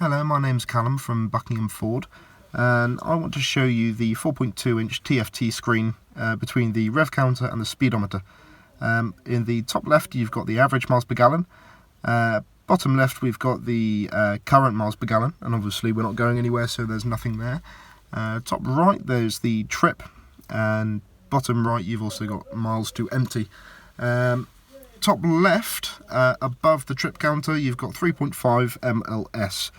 Hello, my name's Callum from Buckingham Ford, and I want to show you the 4.2-inch TFT screen between the rev counter and the speedometer. In the top left you've got the average miles per gallon, bottom left we've got the current miles per gallon, and obviously we're not going anywhere so there's nothing there. Top right there's the trip, and bottom right you've also got miles to empty. Top left, above the trip counter, you've got 3.5 MLS.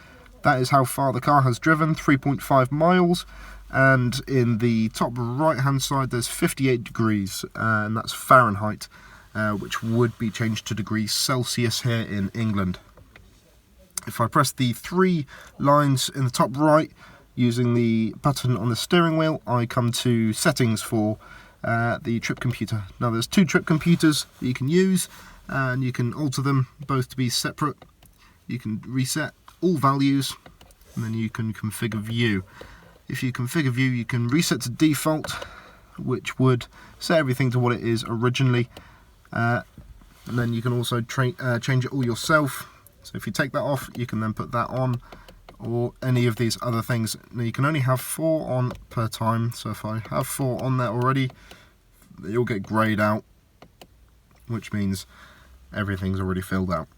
That is how far the car has driven, 3.5 miles. And in the top right hand side there's 58 degrees, and that's Fahrenheit, which would be changed to degrees Celsius here in England. If I press the three lines in the top right using the button on the steering wheel, I come to settings for the trip computer. Now there's two trip computers that you can use, and you can alter them both to be separate. You can reset all values, and then you can configure view. If you configure view, you can reset to default, which would set everything to what it is originally, and then you can also change it all yourself. So if you take that off, you can then put that on, or any of these other things. Now you can only have 4 on per time, so if I have 4 on there already, you'll get greyed out, which means everything's already filled out.